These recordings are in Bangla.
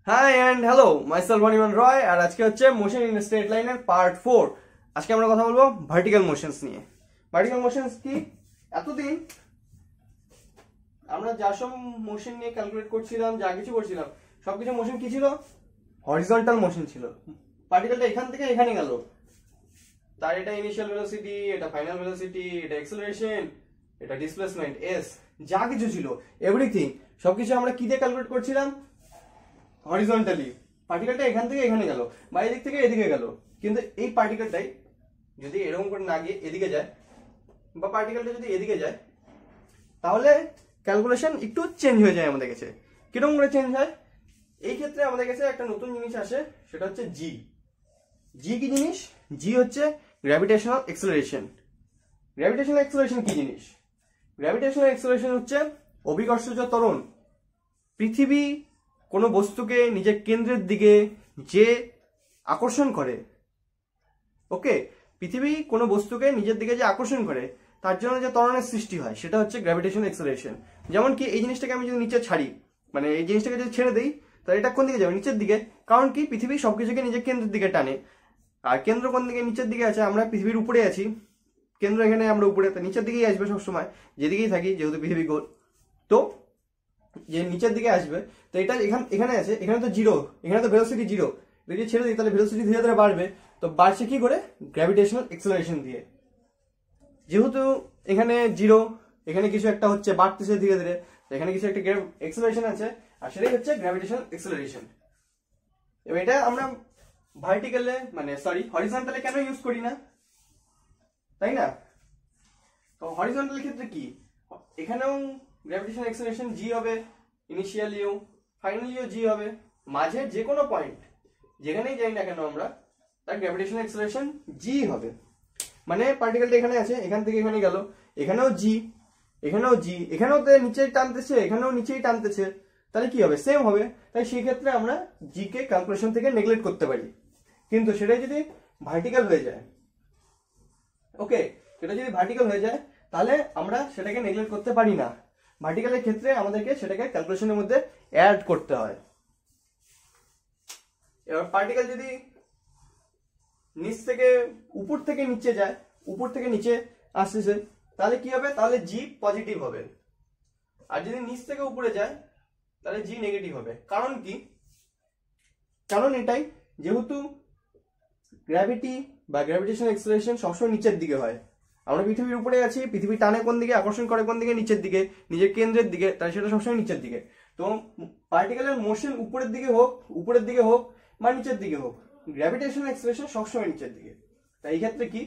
হাই অ্যান্ড হ্যালো, মাইসেলফ অনিমান রয়। আর আজকে হচ্ছে মোশন ইন স্ট্রেট লাইনের পার্ট 4। আজকে আমরা কথা বলবো ভার্টিক্যাল মোশনস নিয়ে। ভার্টিক্যাল মোশনস কি? এতদিন আমরা যা সব মোশন নিয়ে ক্যালকুলেট করছিলাম, যা কিছু করছিলাম, সবকিছু মোশন কি ছিল? হরিজন্টাল মোশন ছিল। পার্টিকেলটা এখান থেকে এখানে গেল, তার এটা ইনিশিয়াল ভেলোসিটি, এটা ফাইনাল ভেলোসিটি, এটা অ্যাক্সেলারেশন, এটা ডিসপ্লেসমেন্ট এস, যা কিছু ছিল এভরিথিং সবকিছু আমরা কি দিয়ে ক্যালকুলেট করছিলাম? হরিজন্টালি। পার্টিকেলটা এখান থেকে এখানে গেল বা এদিক থেকে এদিকে গেল, কিন্তু এই পার্টিকেলটাই যদি এরকম করে না গিয়ে এদিকে যায়, বা পার্টিকেলটা যদি এদিকে যায়, তাহলে ক্যালকুলেশন একটু চেঞ্জ হয়ে যায় আমাদের কাছে। কিরকম করে চেঞ্জ হয়? এই ক্ষেত্রে আমাদের কাছে একটা নতুন জিনিস আসে, সেটা হচ্ছে জি। জি কি জিনিস? জি হচ্ছে গ্র্যাভিটেশনাল এক্সেলারেশন। গ্র্যাভিটেশনাল এক্সেলারেশন কি জিনিস? গ্র্যাভিটেশনাল এক্সেলারেশন হচ্ছে অভিকর্ষজ ত্বরণ। পৃথিবী কোনো বস্তুকে নিজের কেন্দ্রের দিকে যে আকর্ষণ করে, ওকে, পৃথিবী কোনো বস্তুকে নিজের দিকে যে আকর্ষণ করে, তার জন্য যে ত্বরণের সৃষ্টি হয়, সেটা হচ্ছে গ্র্যাভিটেশনাল এক্সেলারেশন। যেমন কি, এই জিনিসটাকে আমি যদি নিচে ছাড়ি, মানে এই জিনিসটাকে যদি ছেড়ে দিই, তাহলে এটা কোন দিকে যাবে? নিচের দিকে। কারণ কি, পৃথিবী সবকিছুকে নিজের কেন্দ্রের দিকে টানে। আর কেন্দ্র কোন দিকে? নিচের দিকে আছে। আমরা পৃথিবীর উপরে আছি, কেন্দ্র এখানে, আমরা উপরে, তো নিচের দিকেই আসবে সবসময়, যেদিকেই থাকি, যেহেতু পৃথিবী গোল। তো যে নিচের দিকে আসবে, তো এটা এখানে আছে, এখানে তো জিরো, এখানে তো ভেলোসিটি জিরো। যদি ছেড়ে দিই, তাহলে ভেলোসিটি ধীরে ধীরে বাড়বে। তো বাড়ছে কি করে? গ্র্যাভিটেশনাল এক্সেলারেশন দিয়ে। যেহেতু এখানে জিরো, এখানে কিছু একটা হচ্ছে, বাড়তেছে ধীরে ধীরে, এখানে কিছু একটা এক্সেলারেশন আছে, আর সেটাই হচ্ছে গ্র্যাভিটেশনাল এক্সেলারেশন। এবার এটা আমরা ভার্টিক্যালে, মানে সরি, হরিজন্টালে কেন ইউজ করি না, তাই না? তো হরিজন্টাল ক্ষেত্রে কি, এখানেও গ্র্যাভিটেশনাল এক্সেলারেশন জি হবে, ইনিশিয়ালিও ফাইনালিও জি হবে। মাঝে যে কোনো পয়েন্ট যেখানেই যাই না কেন আমরা, তার গ্র্যাভিটেশনাল এক্সেলারেশন জি হবে। মানে পার্টিকেলটা এখানে আছে, এখান থেকে এখানে গেল, এখানেও জি, এখানেও জি, এখানেও তো নিচেই টানতেছে, এখানেও নিচেই টানতেছে, তাহলে কি হবে? সেম হবে। তাই সেই ক্ষেত্রে আমরা জি কে ক্যালকুলেশন থেকে নেগলেক্ট করতে পারি। কিন্তু সেটাই যদি ভার্টিক্যাল হয়ে যায়, ওকে, সেটা যদি ভার্টিক্যাল হয়ে যায়, তাহলে আমরা সেটাকে নেগলেক্ট করতে পারি না। ভার্টিক্যালের ক্ষেত্রে আমাদেরকে সেটাকে ক্যালকুলেশনের মধ্যে অ্যাড করতে হয়। এবার পার্টিকেল যদি নিচ থেকে উপর থেকে নিচে যায়, উপর থেকে নিচে আসতেছে, তাহলে কি হবে? তাহলে জি পজিটিভ হবে। আর যদি নিচ থেকে উপরে যায়, তাহলে জি নেগেটিভ হবে। কারণ কি? কারণ এটাই, যেহেতু গ্র্যাভিটি বা গ্র্যাভিটেশনাল এক্সেলারেশন সবসময় নিচের দিকে হয়। আমরা পৃথিবীর উপরে আছি, পৃথিবী টানে কোন দিকে, আকর্ষণ করে কোন দিকে? নিচের দিকে, নিজের কেন্দ্রের দিকে, তাই সেটা সবসময় নিচের দিকে। তো পার্টিকেলের মোশন উপরের দিকে হোক বা নিচের দিকে হোক, গ্র্যাভিটেশনাল এক্সেলারেশন সবসময় নিচের দিকে। তাই এই ক্ষেত্রে কি,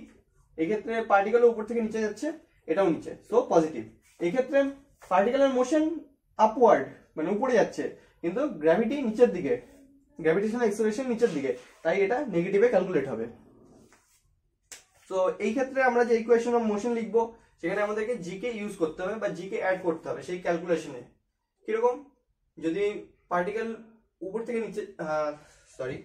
এই ক্ষেত্রে পার্টিকেল উপর থেকে নিচে যাচ্ছে, এটাও নিচে, সো পজিটিভ। এই ক্ষেত্রে পার্টিকেলের মোশন আপওয়ার্ড, মানে উপরে যাচ্ছে, কিন্তু গ্র্যাভিটি নিচের দিকে, গ্র্যাভিটেশনাল এক্সেলারেশন নিচের দিকে, তাই এটা নেগেটিভে ক্যালকুলেট হবে। তো এই ক্ষেত্রে আমরা যে ইকুয়েশন অফ মোশন লিখবো, সেখানে আমাদেরকে জি কে ইউজ করতে হবে বা জি কে অ্যাড করতে হবে সেই ক্যালকুলেশনে। কিরকম? যদি পার্টিকেল উপর থেকে নিচে, সরি,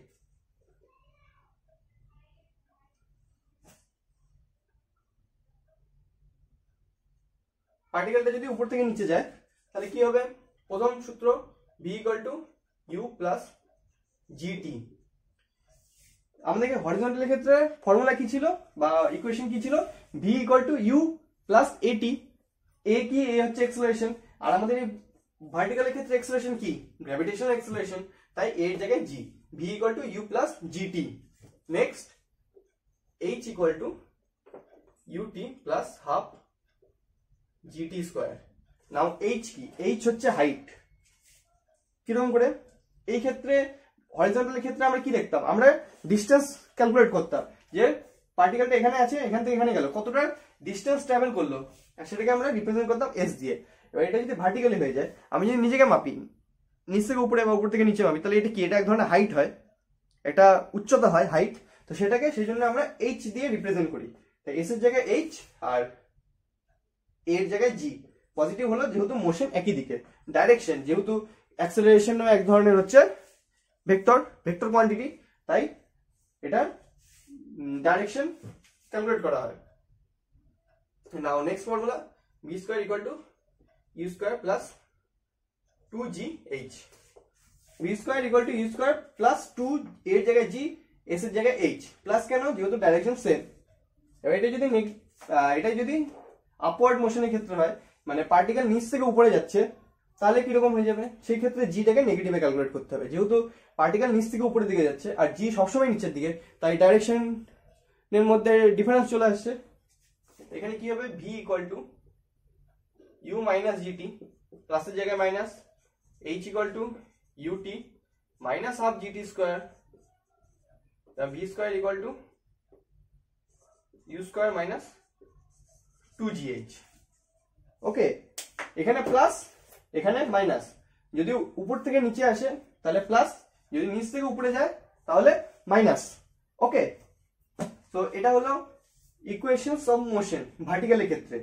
পার্টিকেলটা যদি উপর থেকে নিচে যায়, তাহলে কি হবে? প্রথম সূত্র, V equal to you plus G T. আমাদেরকে হরিজন্টালের ক্ষেত্রে ফর্মুলা কি ছিল বা ইকুয়েশন কি ছিল? V equal to you plus এটি। এ কি? এ হচ্ছে এক্সেলারেশন। আর আমাদের এই ভার্টিক্যালের ক্ষেত্রে এক্সেলারেশন কি? Gravitational acceleration. তাই এর জায়গায় g, v equal to you plus g t. Next, h equal to UT plus half GT square. Now h কি? এইচ হচ্ছে হাইট। কিরকম করে? এই ক্ষেত্রে হরিজন্টালের ক্ষেত্রে আমরা কি দেখতাম? আমরা ডিস্টেন্স ক্যালকুলেট করতাম, যে পার্টিকেলটা এখানে আছে, এখান থেকে এখানে গেল, কতটা ডিস্টেন্স ট্রাভেল করলো, আর সেটাকে আমরা রিপ্রেজেন্ট করতাম এস দিয়ে। এবার এটা যদি ভার্টিক্যালি হয়ে যায়, আমি যদি নিজেকে মাপি, নিচ থেকে উপরে বা উপর থেকে নিচে মাপি, তাহলে এটা কি? এটা এক ধরনের হাইট হয়, এটা উচ্চতা হয়, হাইট। তো সেটাকে সেই জন্য আমরা এইচ দিয়ে রিপ্রেজেন্ট করি। তাই এস এর জায়গায় এইচ আর এর জায়গায় জি। পজিটিভ হলো যেহেতু মোশন একই দিকে, ডাইরেকশন যেহেতু অ্যাক্সেলারেশন এক ধরনের হচ্ছে ভেক্টর কোয়ান্টিটি, তাই এটা ডাইরেকশন ক্যালকুলেট করা হয়। Now next formula, v square equal to u square plus 2gh। V square equal to you square plus 2 এর জায়গায় জি, এস এর জায়গায় এইচ, প্লাস কেন, যেহেতু ডাইরেকশন সেম। এবার এটা যদি আপওয়ার্ড মোশনের ক্ষেত্রে হয়, মানে পার্টিকেল নিচ থেকে উপরে যাচ্ছে, তাহলে কিরকম হয়ে যাবে, সেই ক্ষেত্রে জিটাকে নেগেটিভে ক্যালকুলেট করতে হবে। যেহেতু পার্টিকেল নিচ থেকে উপরের দিকে যাচ্ছে আর জি সবসময় নিচের দিকে, তাই ডাইরেকশনের মধ্যে ডিফারেন্স চলে আসছে। এখানে কি হবে, V equal to U minus G T, প্লাসের জায়গায় minus, H equal to U T minus half GT square, V square equal to you square minus 2gh। Okay, এখানে প্লাস এখানে মাইনাস, যদি উপর থেকে নিচে আসে তাহলে প্লাস, যদি নিচ থেকে উপরে যায় তাহলে মাইনাস। ওকে, তো এটা হলো ইকুয়েশনস অফ মোশন ভার্টিক্যালের ক্ষেত্রে।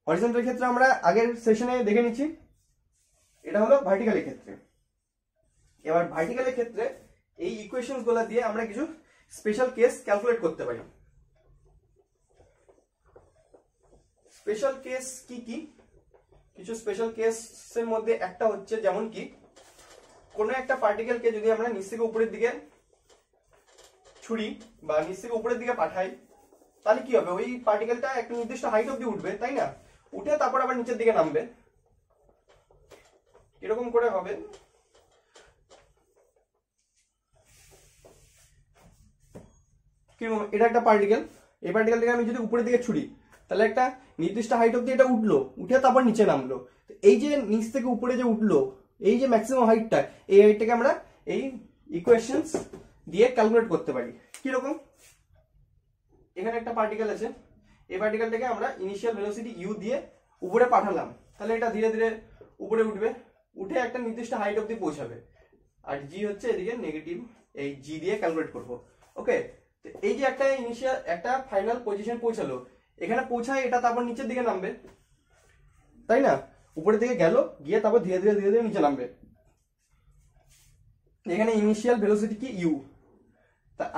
হরিজন্টাল ক্ষেত্রে আমরা আগের সেশনে দেখে নিচ্ছি, এটা হলো ভার্টিক্যালের ক্ষেত্রে। এবার ভার্টিক্যালের ক্ষেত্রে এই ইকুয়েশনস গুলা দিয়ে আমরা কিছু স্পেশাল কেস ক্যালকুলেট করতে পারি। স্পেশাল কেস কি কি, কিছু স্পেশাল কেসের মধ্যে একটা হচ্ছে, যেমন কি কোনো একটা পার্টিকেলকে যদি আমরা নিচ থেকে উপরের দিকে ছুড়ি বা নিচ থেকে উপরের দিকে পাঠাই, তাহলে কি হবে, ওই পার্টিকেলটা একটা নির্দিষ্ট হাইট অবধি উঠবে, তাই না, উঠে তারপর আবার নিচের দিকে নামবে। এরকম করে হবে, কিরকম, এটা একটা পার্টিকেল, এই পার্টিকেলটাকে আমি যদি উপরের দিকে ছুড়ি তাহলে একটা নির্দিষ্ট হাইট অবধি এটা উঠলো, উঠে তারপর নিচে নামলো। এই যে নিচ থেকে উপরে যে উঠলো, এই যে ম্যাক্সিমাম হাইটটা, এই হাইটটাকে আমরা এই ইকুয়েশনস দিয়ে ক্যালকুলেট করতে পারি। কিরকম, এখানে একটা পার্টিকেল আছে, এই পার্টিকেলটাকে আমরা ইনিশিয়াল ভেলোসিটি ইউ দিয়ে উপরে পাঠালাম, তাহলে এটা ধীরে ধীরে উপরে উঠবে, উঠে একটা নির্দিষ্ট হাইট অবধি পৌঁছাবে, আর জি হচ্ছে এদিকে নেগেটিভ, এই জি দিয়ে ক্যালকুলেট করবো। ওকে, এই যে একটা ইনিশিয়াল একটা ফাইনাল পজিশন পৌঁছালো, এখানে পৌঁছায় এটা তারপর নিচের দিকে নামবে, তাই না, উপরের দিকে গেল, গিয়ে তারপর ধীরে ধীরে ধীরে ধীরে নিচে নামবে। এখানে ইনিশিয়াল ভেলোসিটি কি ইউ,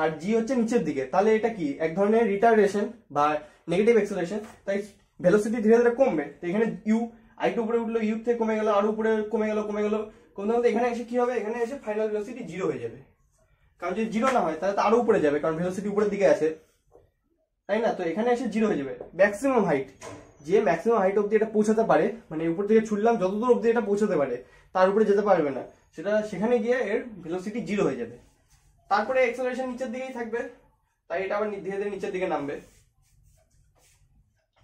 আর জি হচ্ছে নিচের দিকে, তাহলে এটা কি এক ধরনের রিটার্ডেশন বা নেগেটিভ অ্যাক্সেলারেশন, তাই ভেলোসিটি ধীরে ধীরে কমবে। তো এখানে ইউ আইটু উপরে উঠলো, ইউ থেকে কমে গেল, আর উপরে কমে গেল কমে গেল, কমতে কমতে এখানে এসে কি হবে, এখানে এসে ফাইনাল ভেলোসিটি জিরো হয়ে যাবে। কারণ যদি জিরো না হয় তাহলে তো আরো উপরে যাবে, কারণ ভেলোসিটি উপরের দিকে আছে, তাই না, তো এখানে এসে জিরো হয়ে যাবে। ম্যাক্সিমাম হাইট, যে ম্যাক্সিমাম হাইট অব্দি এটা পৌঁছাতে পারে, মানে উপর থেকে ছুটলাম যতদূর অব্দি এটা পৌঁছাতে পারে, তার উপরে যেতে পারবে না, সেখানে গিয়ে এর ভেলোসিটি জিরো হয়ে যাবে। তারপরে অ্যাক্সেলারেশন নিচের দিকেই থাকবে, তাই এটা আবার ধীরে ধীরে নিচের দিকে নামবে।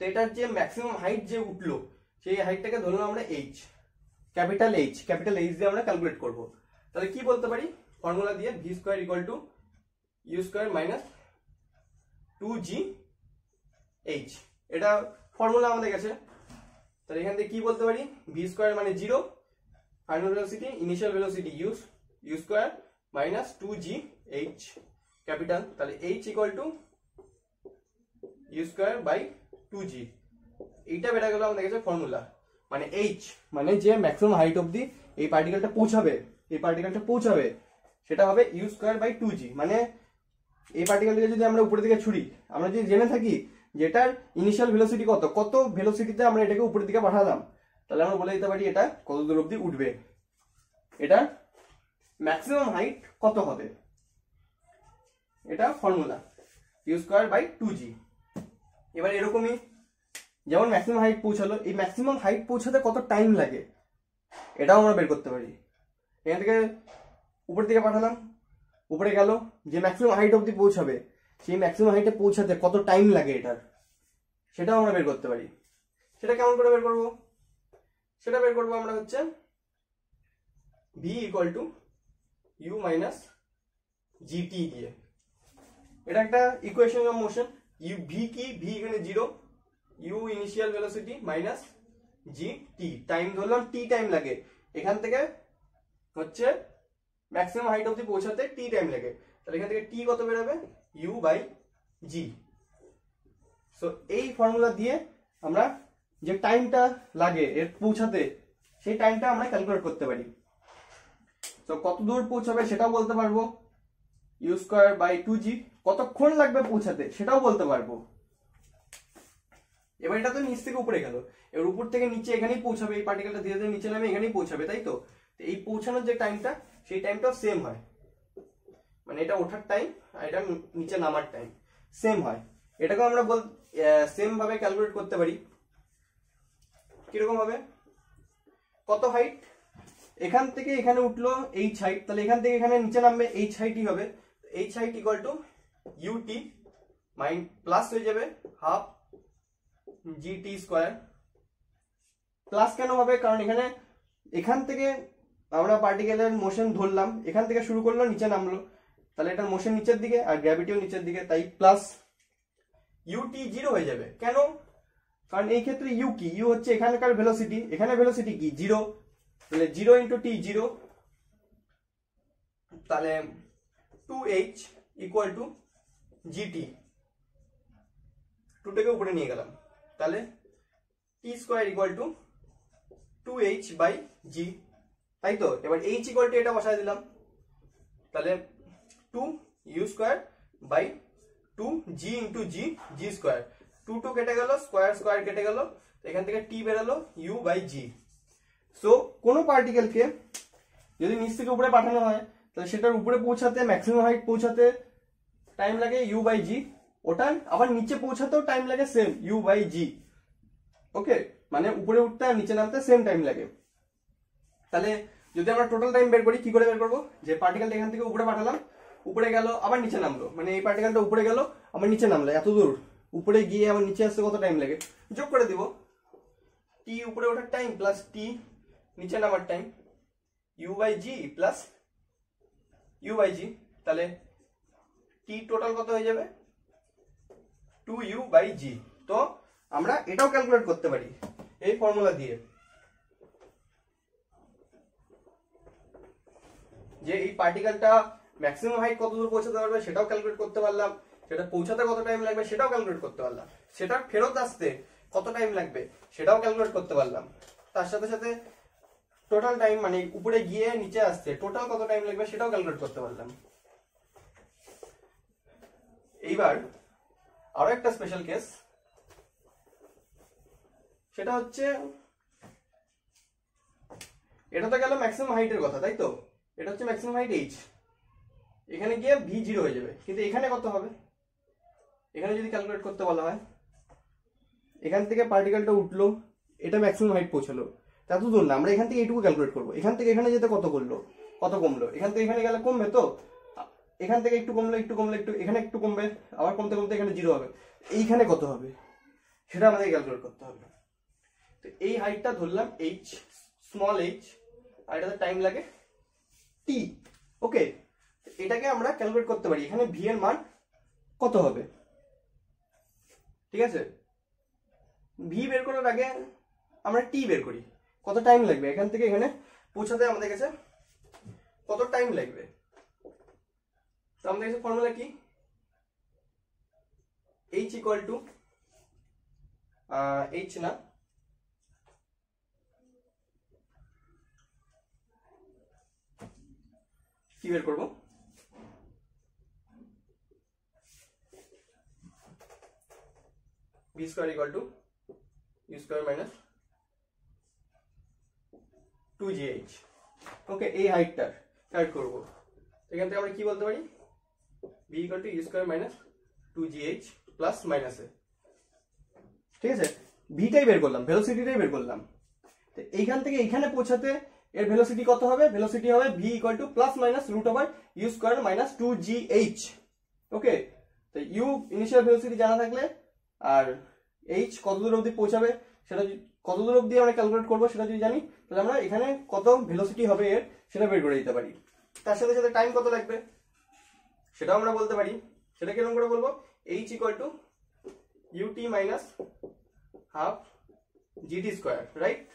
তো এটার যে ম্যাক্সিমাম হাইট যে উঠলো, সেই হাইটটাকে ধরলাম আমরা এইচ, ক্যাপিটাল এইচ দিয়ে আমরা ক্যালকুলেট করব। তাহলে কি বলতে পারি, ফর্মুলা দিয়ে V square equal to you square minus 2gh, এটা ফর্মুলা আমাদের কাছে। তাহলে এখান থেকে কি বলতে পারি, ভি স্কোয়ার মানে zero, final velocity initial velocity U square minus 2gh capital, তাহলে h equal to you square by 2g, এইটা বেড়ে গেল আমাদের কাছে ফর্মুলা। মানে h মানে যে ম্যাক্সিমাম হাইট অবধি এই পার্টিকেলটা পৌঁছাবে, সেটা হবে ইউ স্কোয়ার বাই 2g। মানে এই পার্টিকেলটাকে যদি আমরা উপরের দিকে ছুড়ি, আমরা যদি জেনে থাকি যেটার ইনিশিয়াল ভেলোসিটি কত ভেলোসিটিতে আমরা এটাকে উপরের দিকে পাঠালাম, তাহলে আমরা বলে দিতে পারি এটা কত দূর অবধি উঠবে, এটা ম্যাক্সিমাম হাইট কত হবে, এটা formula you square by 2g। এবার এরকমই যেমন ম্যাক্সিমাম হাইট পৌঁছালো, এই ম্যাক্সিমাম হাইট পৌঁছাতে কত টাইম লাগে এটাও আমরা বের করতে পারি। এখান থেকে উপর দিকে পাঠালাম, উপরে গেল, যে ম্যাক্সিমাম হাইট অবধি পৌঁছাবে, সেই ম্যাক্সিমাম হাইটে পৌঁছাতে কত টাইম লাগে এটার, সেটাও আমরা বের করতে পারি। সেটা কেমন করে বের করবো, সেটা বের করবো আমরা হচ্ছে V equal to U minus G T দিয়ে। এটা একটা equation of motion. U V কি, ভি এখানে zero, U initial velocity minus G T, time ধরলাম টি টাইম লাগে, এখান থেকে হচ্ছে ম্যাক্সিমাম হাইট অবধি পৌঁছাতে টি টাইম লাগে, তাহলে এখান থেকে টি কত বেরোবে, ইউ বাই জি। সো এই ফর্মুলা দিয়ে আমরা যে টাইমটা লাগে এর পৌঁছাতে, সেই টাইমটা আমরা ক্যালকুলেট করতে পারি। তো কত দূর পৌঁছাবে সেটাও বলতে পারবো, ইউ স্কোয়ার বাই 2g, কতক্ষণ লাগবে পৌঁছাতে সেটাও বলতে পারবো। এবার এটা তো নিচ থেকে উপরে গেল, এবার উপর থেকে নিচে এখানেই পৌঁছাবে, এই পার্টিকেলটা ধীরে ধীরে নিচে নামে এখানেই পৌঁছাবে, তাই তো এই পৌঁছানোর যে টাইমটা সেই টাইমটাও সেম হয়, মানে এটা ওঠার টাইম আর এটা নিচে নামার টাইম সেম হয়। এটাকেও আমরা সেম ভাবে ক্যালকুলেট করতে পারি। কিরকম হবে, কত হাইট, এখান থেকে এখানে উঠলো এইচ হাইট, তাহলে এখান থেকে এখানে নিচে নামবে এইচ হাইটই হবে। H height equal to UT plus হয়ে যাবে হাফ জিটি স্কোয়ার। প্লাস কেন হবে, কারণ এখান থেকে আমরা পার্টিকেলের মোশন ধরলাম, এখান থেকে শুরু করলো নিচে নামলো, তাহলে এটার মোশন নিচের দিকে আর গ্র্যাভিটিও নিচের দিকে, তাই প্লাস। ইউটি জিরো হয়ে যাবে কেন, কারণ এই ক্ষেত্রে ইউ কি, ইউ হচ্ছে এখানকার ভেলোসিটি, এখানে ভেলোসিটি কি জিরো, তাহলে জিরো ইন্টু টি জিরো, তাহলে 2h ইকুয়াল টু জিটি, 2টাকে উপরে নিয়ে গেলাম, তাহলে t square equal to 2h by g, তাই তো। এবার h ইকুয়াল টু এটা বসায় দিলাম, তাহলে 2u square by 2g into G, G square, 2 কেটে গেল, স্কোয়ার স্কোয়ার কেটে গেল, এখান থেকে টি বেরোলো u বাই জি। সো কোনো পার্টিকেলকে যদি নিচ থেকে উপরে পাঠানো হয়, তাহলে সেটার উপরে পৌঁছাতে, ম্যাক্সিমাম হাইট পৌঁছাতে টাইম লাগে u বাই জি, ওটার আবার নিচে পৌঁছাতেও টাইম লাগে সেম u বাই জি। ওকে, মানে উপরে উঠতে আর নিচে নামতে সেম টাইম লাগে। তাহলে যদি আমরা টোটাল টাইম বের করি, কি করে বের করবো, যে পার্টিকেলটা এখান থেকে উপরে পাঠালাম, উপরে গেল আবার নিচে নামলো, মানে এই পার্টিকেলটা উপরে গেল আবার নিচে নামলো, এত দূর উপরে গিয়ে আবার নিচে আসতে কত টাইম লাগে, যোগ করে দিব টি উপরে ওঠার টাইম প্লাস টি নিচে নামার time, u by g plus u by g, তাহলে টি টোটাল কত হয়ে যাবে 2u বাই জি। তো আমরা এটাও ক্যালকুলেট করতে পারি এই ফর্মুলা দিয়ে, যে এই পার্টিকেলটা ম্যাক্সিমাম হাইট কত দূর পৌঁছাতে পারবে সেটাও ক্যালকুলেট করতে পারলাম, সেটা পৌঁছাতে কত টাইম লাগবে সেটাও ক্যালকুলেট করতে পারলাম, সেটা ফেরত আসতে কত টাইম লাগবে সেটাও ক্যালকুলেট করতে পারলাম, তার সাথে সাথে টোটাল টাইম মানে উপরে গিয়ে নিচে আসতে টোটাল কত টাইম লাগবে সেটাও ক্যালকুলেট করতে পারলাম। এইবার আরো একটা স্পেশাল কেস, সেটা হচ্ছে এটা তো গেল ম্যাক্সিমাম হাইটের কথা, তাই তো, এটা হচ্ছে ম্যাক্সিমাম হাইট h, এখানে গিয়ে v জিরো হয়ে যাবে, কিন্তু এখানে কত হবে, এখানে যদি ক্যালকুলেট করতে বলা হয়, এখান থেকে পার্টিকেলটা উঠলো, এটা ম্যাক্সিমাম হাইট পৌঁছালো, এত দূর না, আমরা এখান থেকে এইটুকু ক্যালকুলেট করবো, এখান থেকে এখানে যেতে কত করলো, কত কমলো, এখান থেকে এখানে গেলে কমবে তো, এখান থেকে একটু কমলো একটু কমলো একটু, এখানে একটু কমবে, আবার কমতে কমতে এখানে জিরো হবে, এইখানে কত হবে সেটা আমাদের ক্যালকুলেট করতে হবে। তো এই হাইটটা ধরলাম h, স্মল h, আর এটাতে টাইম লাগে t। ওকে, এটাকে আমরা ক্যালকুলেট করতে পারি, এখানে v এর মান কত হবে, ঠিক আছে। v বের করার আগে আমরা t বের করি, কত টাইম লাগবে এখান থেকে এখানে পৌঁছাতে আমাদের কাছে, কত টাইম লাগবে। তো আমাদের কাছে ফর্মুলা কি, h ইকুয়াল টু h না, কি বের করবো, v square equal to u square minus 2gh। ওকে, এই হাইটটার অ্যাড করবো, এখান থেকে আমরা কি বলতে পারি, v equal to u square minus 2gh plus minus a, ঠিক আছে। ভিটাই বের করলাম, ভেলোসিটিটাই বের করলাম, তো এইখান থেকে এইখানে পৌঁছাতে এর ভেলোসিটি কত হবে, ভেলোসিটি হবে v equal to plus minus root over u square minus 2gh। Okay, তো u ইনিশিয়াল ভেলোসিটি জানা থাকলে আর h কত দূর অবধি পৌঁছাবে সেটা কত দূর অবধি আমরা ক্যালকুলেট করবো সেটা যদি জানি, তাহলে আমরা এখানে কত ভেলোসিটি হবে এর সেটা বের করে দিতে পারি। তার সাথে সাথে টাইম কত লাগবে সেটাও আমরা বলতে পারি, সেটা কিরকম করে বলবো, h equal to ut minus half GT square, right.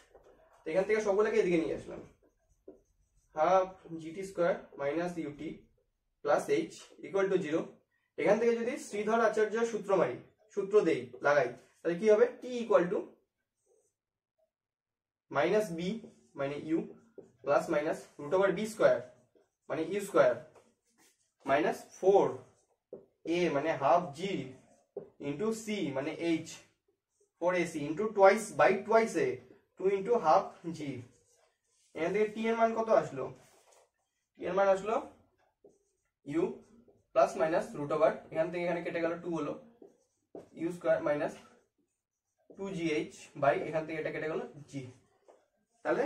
এখান থেকে সবগুলোকে এদিকে নিয়ে আসলাম, half GT square minus u t plus h equal to 0। এখান থেকে যদি শ্রীধর আচার্য সূত্র মারি, সূত্র দেই লাগাই, তাহলে কি হবে, t equal to minus b মানে u plus minus root over b square মানে ইউ স্কোয়ার মাইনাস 4a মানে হাফ জি ইন্টু সি মানে h 4ac into twice by twice a 2 into half g. এখান থেকে টি এর মান কত আসলো, এর মান আসলো U plus minus root over, এখান থেকে এখানে কেটে গেল 2 হলো you square minus 2gh by এখান থেকে এটা কেটে গেল জি। তাহলে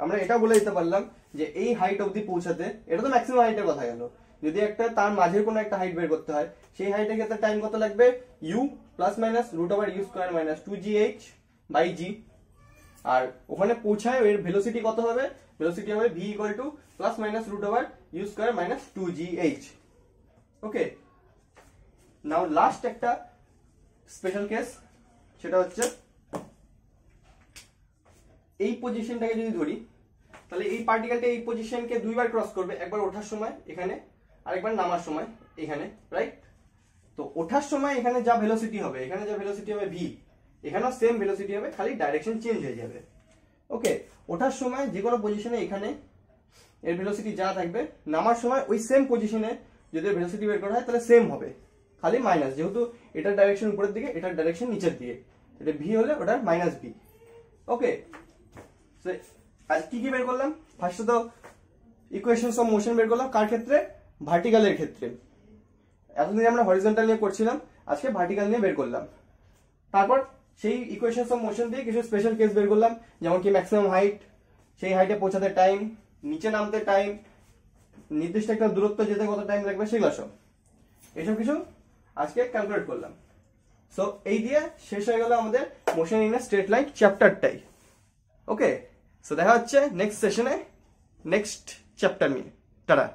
আমরা এটা বলে দিতে পারলাম যে এই হাইট অবধি পৌঁছাতে, এটা তো ম্যাক্সিমাম হাইটের কথা গেল, যদি একটা তার মাঝের কোনো একটা হাইট বের করতে হয় সেই হাইটের ক্ষেত্রে টাইম কত লাগবে, u plus minus root over u square minus 2gh by g. আর ওখানে পৌঁছায় এর ভেলোসিটি কত হবে, ভেলোসিটি হবে v equal to plus minus root over u square minus 2gh। Okay, now last একটা স্পেশাল কেস, সেটা হচ্ছে এই পজিশনটাকে যদি ধরি, তাহলে এই পার্টিকেলটা এই পজিশনকে দুইবার ক্রস করবে, একবার ওঠার সময় এখানে আর একবার নামার সময় এখানে, রাইট? তো ওঠার সময় এখানে যা ভেলোসিটি হবে, এখানে যা ভেলোসিটি হবে v, এখানেও সেম ভেলোসিটি হবে, খালি ডাইরেকশন চেঞ্জ হয়ে যাবে। ওকে, ওঠার সময় যে কোনো পজিশনে এখানে এর ভেলোসিটি যা থাকবে, নামার সময় ওই সেম পজিশনে যদি ভেলোসিটি বের করা হয় তাহলে সেম হবে, খালি মাইনাস, যেহেতু এটার ডাইরেকশন উপরের দিকে এটার ডাইরেকশন নিচের দিকে, এটা ভি হলে ওটা মাইনাস ভি। ওকে, আজ কি কি বের করলাম, ফার্স্টে তো ইকুয়েশনস অফ মোশন বের করলাম, কার ক্ষেত্রে, ভার্টিক্যালের ক্ষেত্রে। এতদিন আমরা হরিজন্টাল নিয়ে করছিলাম, আজকে ভার্টিক্যাল নিয়ে বের করলাম। তারপর সেই ইকুয়েশনস অফ মোশন দিয়ে কিছু স্পেশাল কেস বের করলাম, যেমন কি ম্যাক্সিমাম হাইট, সেই হাইটে পৌঁছাতে টাইম, নিচে নামতে টাইম, নির্দিষ্ট একটা দূরত্ব যেতে কত টাইম লাগবে, সেগুলো সব এইসব কিছু আজকে ক্যালকুলেট করলাম। সো এই দিয়ে শেষ হয়ে গেল আমাদের motion in a straight line চ্যাপ্টারটাই। ওকে, সো দেখা হচ্ছে নেক্সট সেশনে নেক্সট চ্যাপ্টার নিয়ে। টাটা।